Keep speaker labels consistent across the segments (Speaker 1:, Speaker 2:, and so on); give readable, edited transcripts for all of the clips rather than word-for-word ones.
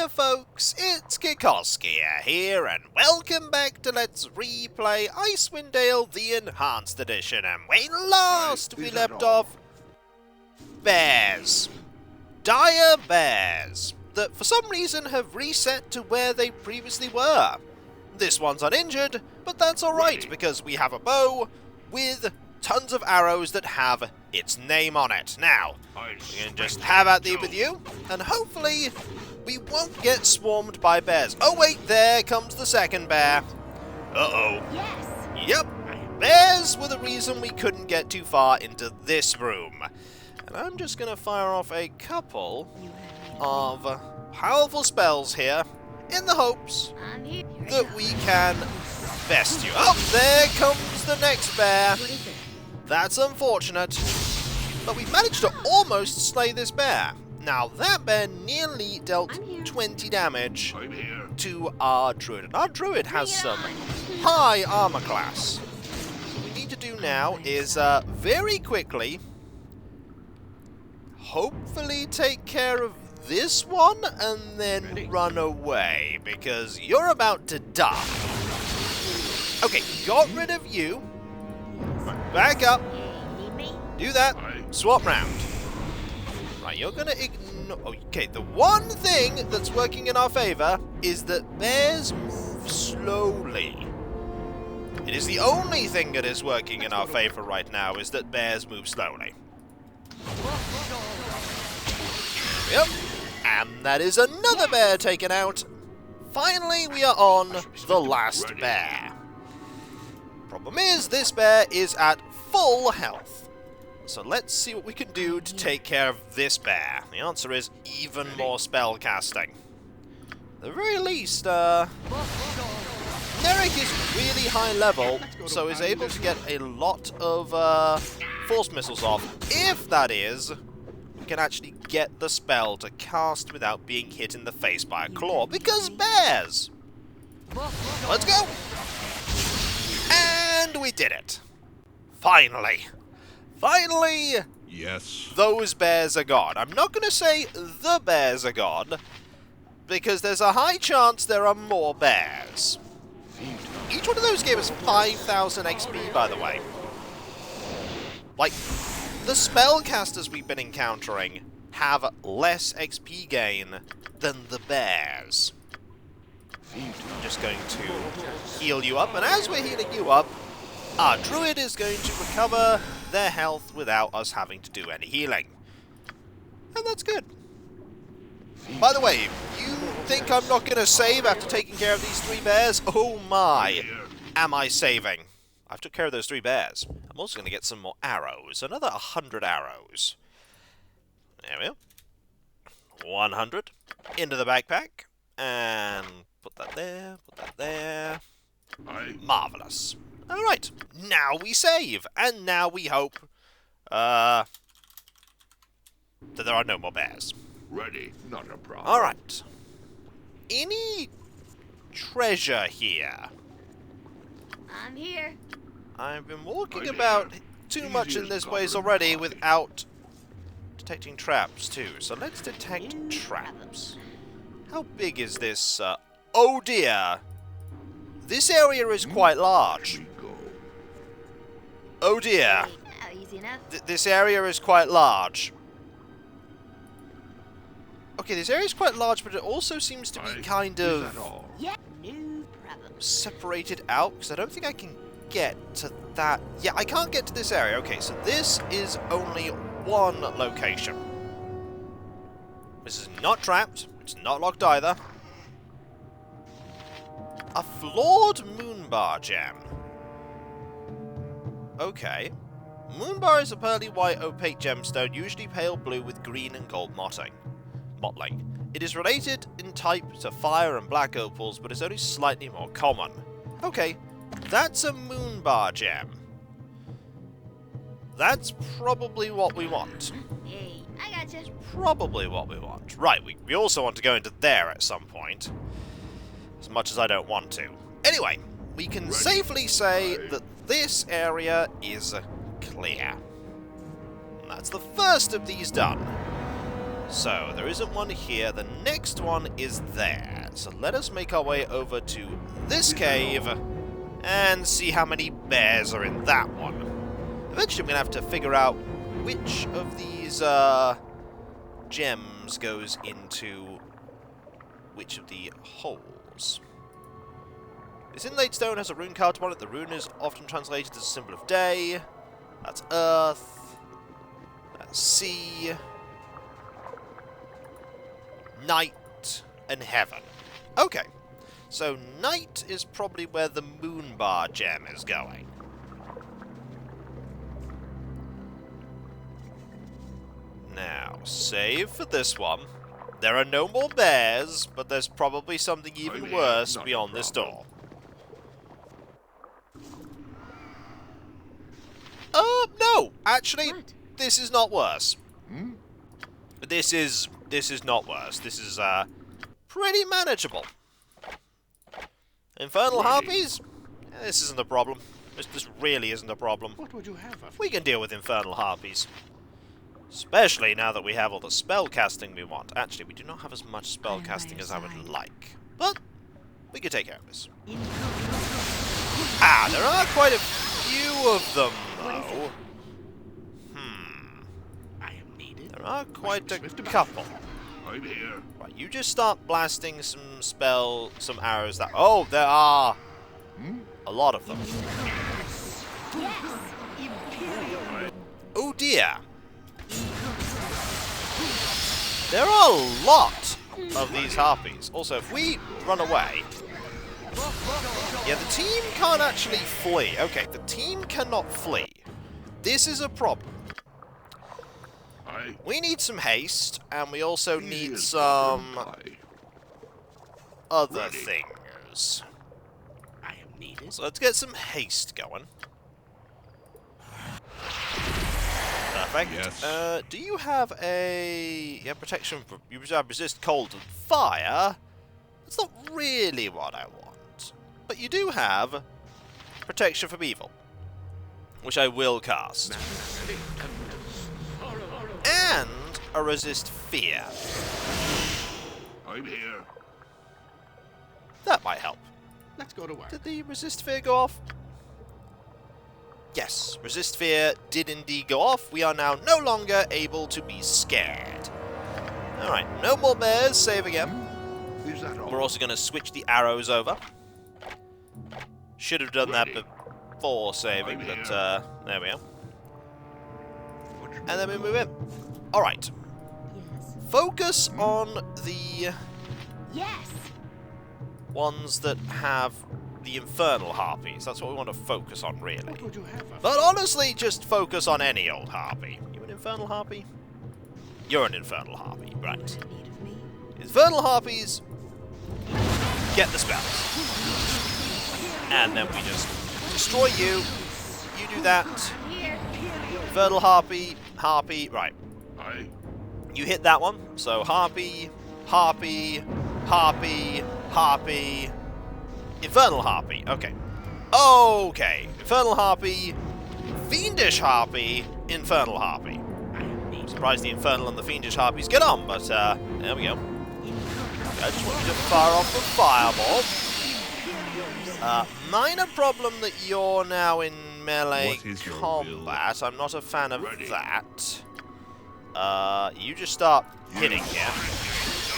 Speaker 1: Hiya folks, it's Kikoskia here, and welcome back to Let's Replay Icewind Dale the Enhanced Edition. And when last we left off, bears. Dire bears that for some reason have reset to where they previously were. This one's uninjured, but that's alright because we have a bow with tons of arrows that have its name on it. Now, we can just have at thee with you, and hopefully we won't get swarmed by bears. Oh wait, there comes the second bear. Uh-oh.
Speaker 2: Yes.
Speaker 1: Yep, bears were the reason we couldn't get too far into this room. And I'm just going to fire off a couple of powerful spells here in the hopes that we can best you. Oh, there comes the next bear. That's unfortunate, but we managed to almost slay this bear. Now, that bear nearly dealt 20 damage to our druid. And our druid has some high armor class. What we need to do now is very quickly, hopefully take care of this one and then run away, because you're about to die. Okay, got rid of you. Back up. Do that. Swap round. Right, you're gonna ignore... Okay, the one thing that's working in our favor is that bears move slowly. It is the only thing that is working in our favor right now, is that bears move slowly. Yep. And that is another bear taken out. Finally, we are on the last bear. Problem is, this bear is at full health. So let's see what we can do to take care of this bear. The answer is even more spell casting. At the very least, Nerek is really high level, so is able to get a lot of force missiles off. If that is, we can actually get the spell to cast without being hit in the face by a claw, because bears! Let's go! And we did it! Finally! Finally!
Speaker 3: Yes.
Speaker 1: Those bears are gone. I'm not going to say the bears are gone, because there's a high chance there are more bears. Each one of those gave us 5,000 XP, by the way. Like, the spellcasters we've been encountering have less XP gain than the bears. I'm just going to heal you up, and as we're healing you up, our druid is going to recover their health without us having to do any healing. And that's good. By the way, you think I'm not going to save after taking care of these 3 bears? Oh my, am I saving? I've took care of those 3 bears. I'm also going to get some more arrows. Another 100 arrows. There we go. 100 into the backpack. And put that there, put that there. Marvellous. Alright, now we save, and now we hope that there are no more bears.
Speaker 3: Ready, not a problem.
Speaker 1: Alright. Any treasure here?
Speaker 2: I'm here.
Speaker 1: I've been walking about too much in this place already without detecting traps too, so let's detect traps. How big is this? Oh dear! This area is quite large. Oh dear.
Speaker 2: Easy enough.
Speaker 1: This area is quite large. Okay, this area is quite large, but it also seems to be kind of
Speaker 2: Yeah, no problem.
Speaker 1: separated out, because I don't think I can get to that. Yeah, I can't get to this area. Okay, so this is only one location. This is not trapped. It's not locked either. A flawed moonbar gem. Okay. Moonbar is a pearly white opaque gemstone, usually pale blue with green and gold mottling. It is related in type to fire and black opals, but is only slightly more common. Okay, that's a moonbar gem. That's probably what we want.
Speaker 2: Hey, I gotcha.
Speaker 1: Probably what we want. Right, we also want to go into there at some point. As much as I don't want to. Anyway, we can safely say that this area is clear. And that's the first of these done. So, there isn't one here. The next one is there. So let us make our way over to this cave and see how many bears are in that one. Eventually I'm going to have to figure out which of these gems goes into which of the holes. This inlaid stone has a rune card on it. The rune is often translated as a symbol of day. That's earth. That's sea. Night and heaven. Okay. So night is probably where the moon bar gem is going. Now, save for this one. There are no more bears, but there's probably something even worse beyond this door. No! Actually, this is not worse. This is not worse. This is, pretty manageable. Infernal Harpies? This isn't a problem. This really isn't a problem.
Speaker 3: What would you have of
Speaker 1: We can deal with Infernal Harpies. Especially now that we have all the spell casting we want. Actually, we do not have as much spell casting as I would like. But we can take care of this. Ah, there are quite a few of them, though.
Speaker 3: I am needed.
Speaker 1: There are quite a couple.
Speaker 3: I'm here.
Speaker 1: Right, you just start blasting some arrows that... Oh, there are a lot of them. Oh dear. There are a lot of these harpies. Also, if we run away... Yeah, the team can't actually flee. Okay, the team cannot flee. This is a problem. We need some haste, and we also need some other things.
Speaker 3: I am needed.
Speaker 1: So let's get some haste going. Perfect.
Speaker 3: Yes.
Speaker 1: Do you have a... Yeah, protection for... You have resist cold and fire. That's not really what I want. But you do have protection from evil, which I will cast. And a resist fear.
Speaker 3: I'm here.
Speaker 1: That might help.
Speaker 3: Let's go to work.
Speaker 1: Did the resist fear go off? Yes, resist fear did indeed go off. We are now no longer able to be scared. Alright, no more bears. Save again.
Speaker 3: Is that all?
Speaker 1: We're also going to switch the arrows over. Should have done that before saving, but there we are. And then we move in. Alright.
Speaker 2: Yes.
Speaker 1: Focus on the
Speaker 2: Yes.
Speaker 1: ones that have the infernal harpies. That's what we want to focus on, really.
Speaker 3: What would you have of
Speaker 1: But honestly, just focus on any old harpy. You an infernal harpy? You're an infernal harpy, right.
Speaker 2: What in need of me?
Speaker 1: Infernal harpies get the spells. And then we just destroy you. You do that.
Speaker 2: Here.
Speaker 1: Infernal harpy, right.
Speaker 3: I
Speaker 1: You hit that one. So harpy, harpy, harpy, harpy, infernal harpy. Okay. Okay. Infernal harpy, fiendish harpy, infernal harpy. I'm surprised the infernal and the fiendish harpies get on, but there we go. I just want you to fire off the fireball. Minor problem that you're now in melee combat. I'm not a fan of that. You just start hitting here.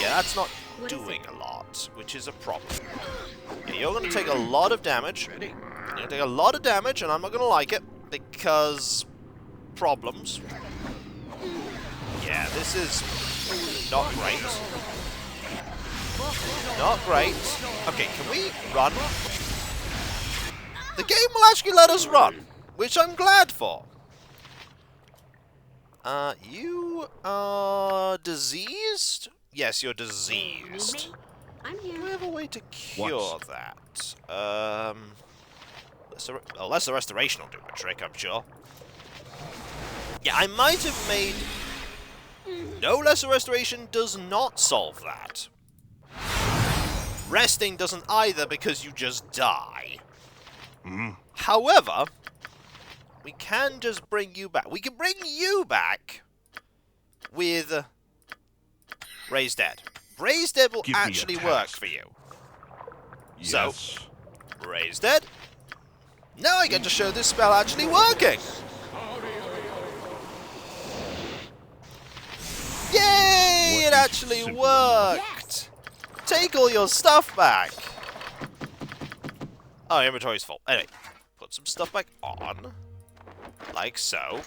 Speaker 1: Yeah, that's not doing a lot, which is a problem. Yeah, you're going to take a lot of damage. You're going to take a lot of damage, and I'm not going to like it, because problems. Yeah, this is not great. Not great. Okay, can we run? The game will actually let us run, which I'm glad for. You are diseased? Yes, you're diseased.
Speaker 2: I'm here.
Speaker 1: Do we have a way to cure that? Lesser restoration will do the trick, I'm sure. Yeah, I might have made... No, lesser restoration does not solve that. Resting doesn't either, because you just die. However, we can just bring you back. We can bring you back with Raise dead. Raise dead will
Speaker 3: Give me a
Speaker 1: actually
Speaker 3: task.
Speaker 1: work for you.
Speaker 3: Yes.
Speaker 1: So, raise dead. Now I get to show this spell actually working. Yay!
Speaker 3: What
Speaker 1: It
Speaker 3: is
Speaker 1: actually
Speaker 3: simple?
Speaker 1: worked. Take all your stuff back. Oh, inventory's full. Anyway, put some stuff back on. Like so.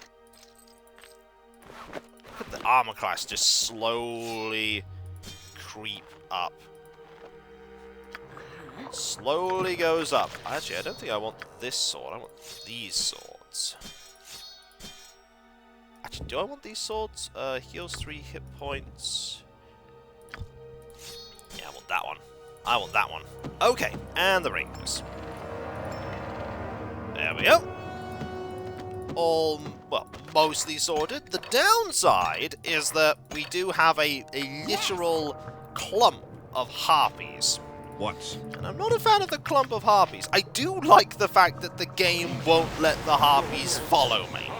Speaker 1: Look at the armor class just slowly creep up. Slowly goes up. Actually, I don't think I want this sword. I want these swords. Actually, do I want these swords? Heals 3 hit points. Yeah, I want that one. I want that one. Okay, and the rings. There we go. All, well, mostly sorted. The downside is that we do have a literal clump of harpies.
Speaker 3: What?
Speaker 1: And I'm not a fan of the clump of harpies. I do like the fact that the game won't let the harpies follow me.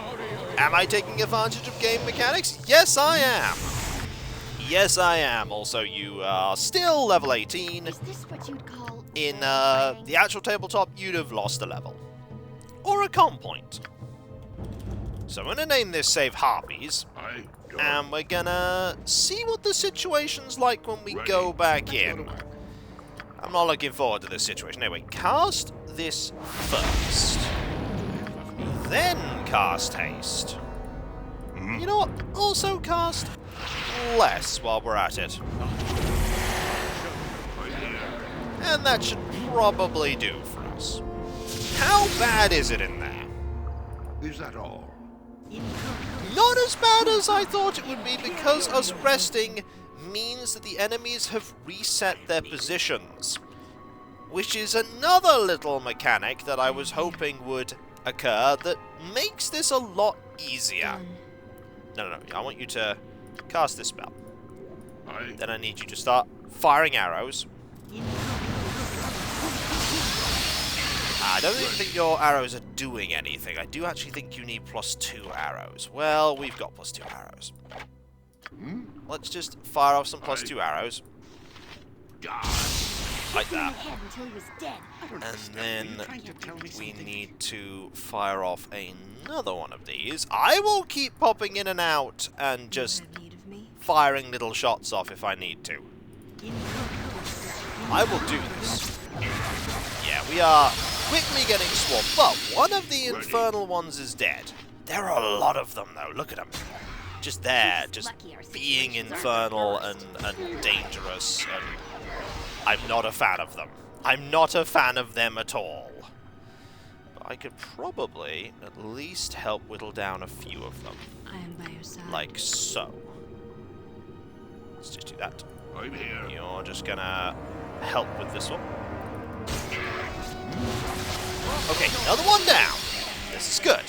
Speaker 1: Am I taking advantage of game mechanics? Yes, I am. Yes, I am. Also, you are still level 18.
Speaker 2: Is this what you'd call
Speaker 1: In the actual tabletop, you'd have lost a level. Or a com point. So I'm going to name this save Harpies.
Speaker 3: I go.
Speaker 1: And we're going to see what the situation's like when we go back in. I'm not looking forward to this situation. Anyway, cast this first. Then cast haste. You know what? Also cast less while we're at it.
Speaker 3: I'm here.
Speaker 1: And that should probably do for us. How bad is it in there?
Speaker 3: Is that all?
Speaker 1: Not as bad as I thought it would be, because us resting means that the enemies have reset their positions. Which is another little mechanic that I was hoping would occur that makes this a lot easier. No, I want you to cast this spell. Then I need you to start firing arrows. I don't even think your arrows are doing anything. I do actually think you need +2 arrows. Well, we've got +2 arrows. Let's just fire off some +2 arrows. Like that. And then we need to fire off another one of these. I will keep popping in and out and just firing little shots off if I need to. I will do this. Yeah, we are quickly getting swarmed, but one of the infernal ones is dead. There are a lot of them, though. Look at them. Just there, just being infernal and dangerous, and I'm not a fan of them. I'm not a fan of them at all. But I could probably at least help whittle down a few of them.
Speaker 2: I am by your side.
Speaker 1: Like so. Let's just do that.
Speaker 3: I'm here.
Speaker 1: You're just gonna help with this one. Okay, another one down. This is good.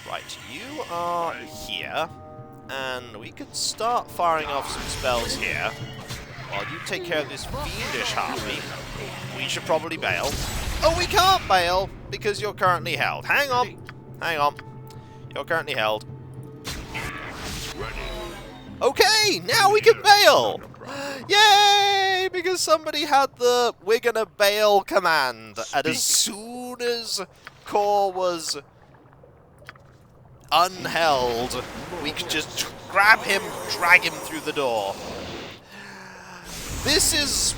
Speaker 1: Right, you are here, and we could start firing off some spells here. While you take care of this fiendish harpy, we should probably bail. Oh, we can't bail, because you're currently held. Hang on. Hang on. You're currently held. Okay, now we can bail! Yay! Because somebody had the "we're gonna bail" command, and as soon as Core was unheld, we could just grab him, drag him through the door. This is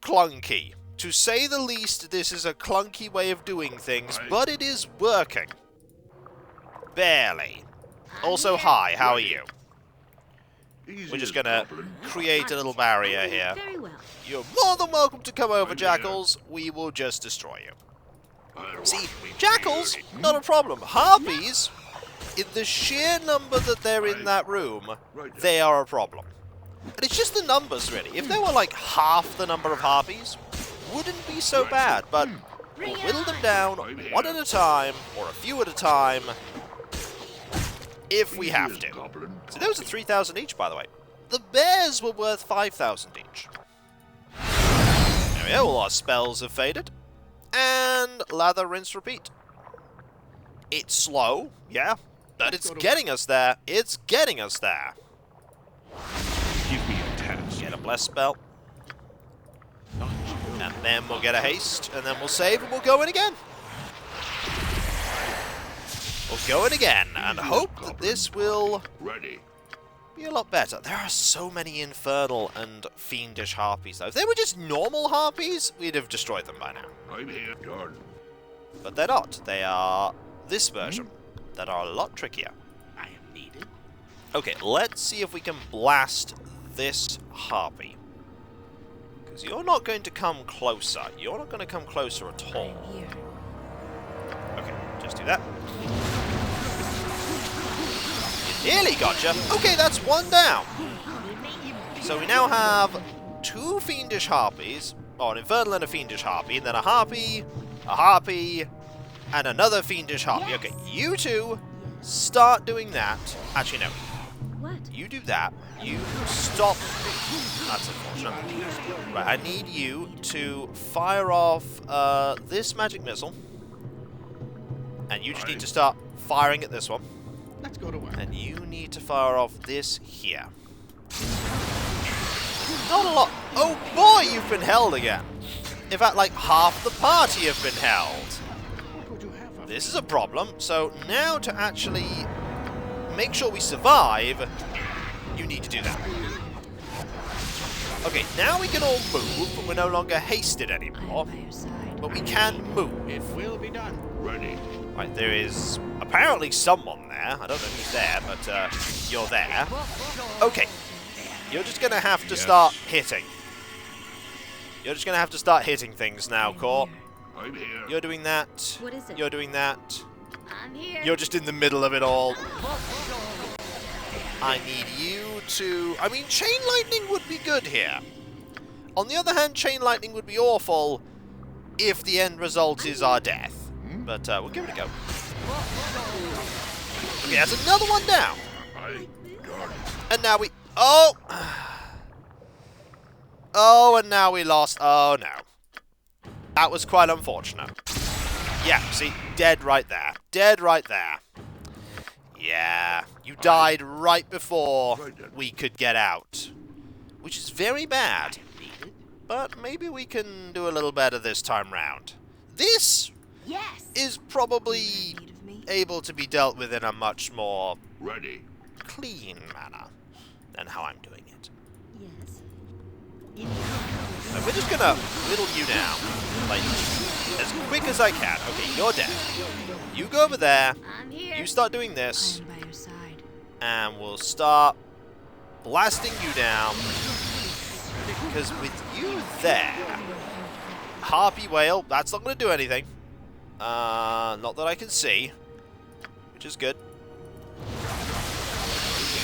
Speaker 1: clunky. To say the least, this is a clunky way of doing things, but it is working. Barely. Also, hi, how are you? We're just gonna create a little barrier here.
Speaker 2: Very well.
Speaker 1: You're more than welcome to come over, Jackals. We will just destroy you. See, Jackals, not a problem. Harpies, in the sheer number that they're in that room, they are a problem. And it's just the numbers, really. If there were like half the number of Harpies, wouldn't be so bad. But we'll whittle them down one at a time, or a few at a time, if we have to. So those are 3,000 each, by the way. The bears were worth 5,000 each. There we go, all our spells have faded. And lather, rinse, repeat. It's slow, yeah, but it's getting us there. It's getting us there.
Speaker 3: task.
Speaker 1: Get a bless spell. And then we'll get a haste, and then we'll save, and we'll go in again. We'll go in again, and hope that this will
Speaker 3: Ready.
Speaker 1: be a lot better. There are so many infernal and fiendish harpies, though. If they were just normal harpies, we'd have destroyed them by now.
Speaker 3: I'm here. Done.
Speaker 1: But they're not. They are this version, that are a lot trickier.
Speaker 4: I am needed.
Speaker 1: Okay, let's see if we can blast this harpy. Because you're not going to come closer. You're not going to come closer at
Speaker 2: I
Speaker 1: all.
Speaker 2: am here.
Speaker 1: Okay, just do that. You nearly gotcha. Okay, that's one down. So we now have 2 fiendish harpies. Oh, an infernal and a fiendish harpy. And then a harpy, and another fiendish harpy. Okay, you two start doing that. Actually, no.
Speaker 2: What?
Speaker 1: You do that. You stop. That's unfortunate. Right, I need you to fire off this magic missile. And you just need to start firing at this one.
Speaker 4: Let's go to work.
Speaker 1: And you need to fire off this here. Not a lot. Oh boy, you've been held again. In fact, like half the party have been held.
Speaker 4: What would you have of
Speaker 1: This is a problem. So now to actually make sure we survive, you need to do that. Okay, now we can all move, but we're no longer hasted
Speaker 2: I
Speaker 1: anymore.
Speaker 2: am by your side.
Speaker 1: But we can move.
Speaker 4: It will be done.
Speaker 3: Ready.
Speaker 1: Right, there is apparently someone there. I don't know who's there, but you're there. Okay. You're just going to have to start hitting. You're just going to have to start hitting things now, Core.
Speaker 3: I'm here.
Speaker 1: You're doing that.
Speaker 2: What is it?
Speaker 1: You're doing that.
Speaker 2: I'm here.
Speaker 1: You're just in the middle of it all. I need you to... I mean, Chain Lightning would be good here. On the other hand, Chain Lightning would be awful if the end result is our death. But we'll give it a go. Okay, that's another one down.
Speaker 3: I done.
Speaker 1: And now we... Oh! Oh, and now we lost. Oh, no. That was quite unfortunate. Yeah, see? Dead right there. Dead right there. Yeah. You died right before we could get out. Which is very bad. But maybe we can do a little better this time round. This
Speaker 2: Yes.
Speaker 1: is probably
Speaker 2: Need of me?
Speaker 1: able to be dealt with in a much more
Speaker 3: Ready.
Speaker 1: clean manner than how I'm doing it.
Speaker 2: Yes.
Speaker 1: So we're just gonna whittle you down, like, as quick as I can. Okay, you're dead. You go over there,
Speaker 2: I'm here.
Speaker 1: you start doing
Speaker 2: I
Speaker 1: this,
Speaker 2: am by your side.
Speaker 1: and we'll start blasting you down. Because with you there, Harpy Whale, that's not gonna do anything. Not that I can see, which is good.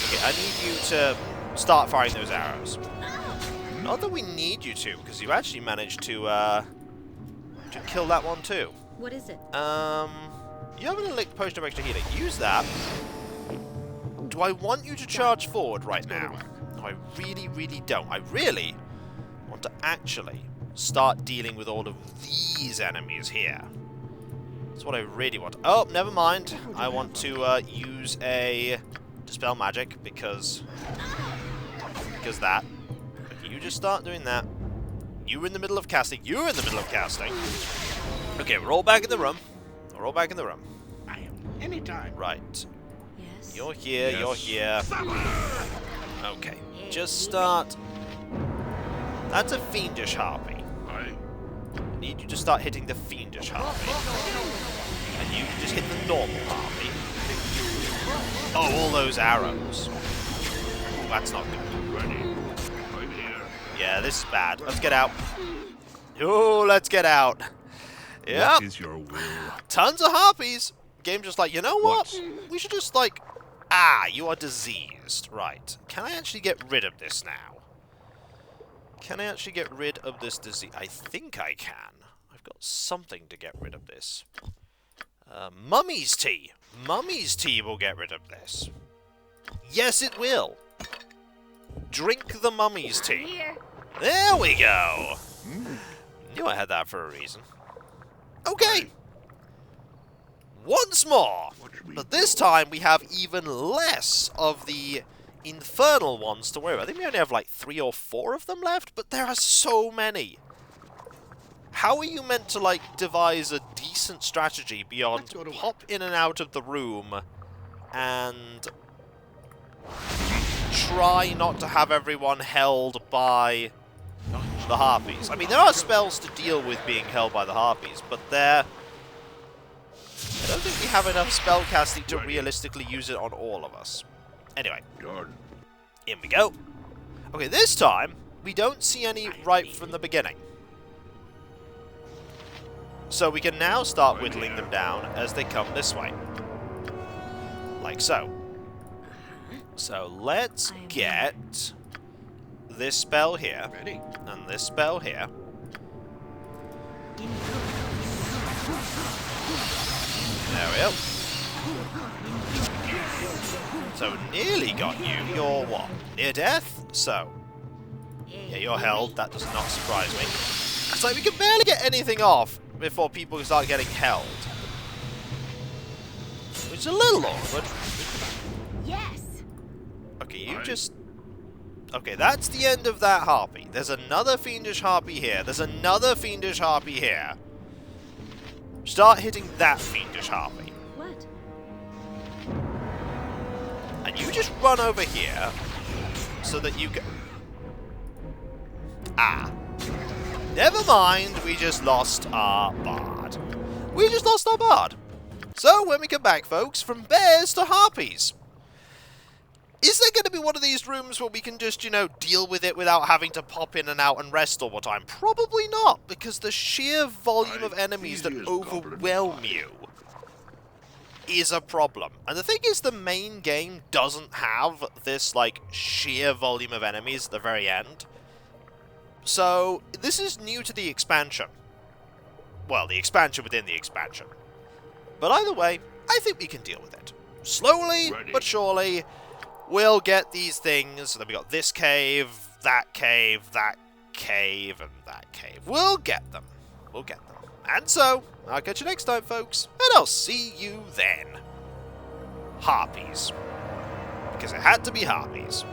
Speaker 1: Okay, I need you to start firing those arrows. Not that we need you to, because you actually managed to kill that one too.
Speaker 2: What is it?
Speaker 1: You have an elixir potion of extra healing. Use that. Do I want you to charge forward right now? No, I really, really don't. I really want to actually start dealing with all of these enemies here. That's what I really want. Oh, never mind. I want to use a Dispel Magic because that. Okay, you just start doing that. You were in the middle of casting. You're in the middle of casting. Okay, we're all back in the room. We're all back in the room.
Speaker 4: I am anytime.
Speaker 1: Right.
Speaker 2: Yes.
Speaker 1: You're here,
Speaker 3: Yes.
Speaker 1: you're here. Okay, just start. That's a fiendish harpy.
Speaker 3: I
Speaker 1: I need you to start hitting the fiendish harpy. And you just hit the normal harpy. Oh, all those arrows. Ooh, that's not good.
Speaker 3: ready. I'm here.
Speaker 1: Yeah, this is bad. Let's get out. Oh, let's get out. Yep.
Speaker 3: What is your will?
Speaker 1: Tons of harpies. Game's just like, you know what? We should just like... Ah, you are diseased. Right. Can I actually get rid of this now? Can I actually get rid of this disease? I think I can. I've got something to get rid of this. Mummy's tea. Mummy's tea will get rid of this. Yes, it will. Drink the mummy's tea.
Speaker 2: Here.
Speaker 1: There we go. Knew I had that for a reason. Okay. Once more.
Speaker 3: What should we
Speaker 1: But this time we have even less of the infernal ones to worry about. I think we only have like 3 or 4 of them left, but there are so many. How are you meant to, like, devise a decent strategy beyond
Speaker 4: Let's go to
Speaker 1: pop in and out of the room and try not to have everyone held by the Harpies? I mean, there are spells to deal with being held by the Harpies, but I don't think we have enough spellcasting to realistically use it on all of us. Anyway,
Speaker 3: Done.
Speaker 1: in we go. Okay, this time, we don't see any right from the beginning. So we can now start whittling them down as they come this way. Like so. So let's get this spell here,
Speaker 4: Ready?
Speaker 1: and this spell here. There we go. So nearly got you. You're what? Near death? So. Yeah, you're held. That does not surprise me. It's like we can barely get anything off before people start getting held. Which is a little awkward.
Speaker 2: Yes.
Speaker 1: Okay, you just... Okay, that's the end of that harpy. There's another fiendish harpy here. There's another fiendish harpy here. Start hitting that fiendish harpy.
Speaker 2: What?
Speaker 1: And you just run over here so that you can... Ah. Never mind, we just lost our bard. We just lost our bard. So, when we come back, folks, from bears to harpies. Is there going to be one of these rooms where we can just, you know, deal with it without having to pop in and out and rest all the time? Probably not, because the sheer volume of enemies that overwhelm you is a problem. And the thing is, the main game doesn't have this, like, sheer volume of enemies at the very end. So, this is new to the expansion. Well, the expansion within the expansion. But either way, I think we can deal with it. Slowly, but surely, we'll get these things. So then we got this cave, that cave, that cave, and that cave. We'll get them. We'll get them. And so, I'll catch you next time, folks. And I'll see you then. Harpies. Because it had to be harpies.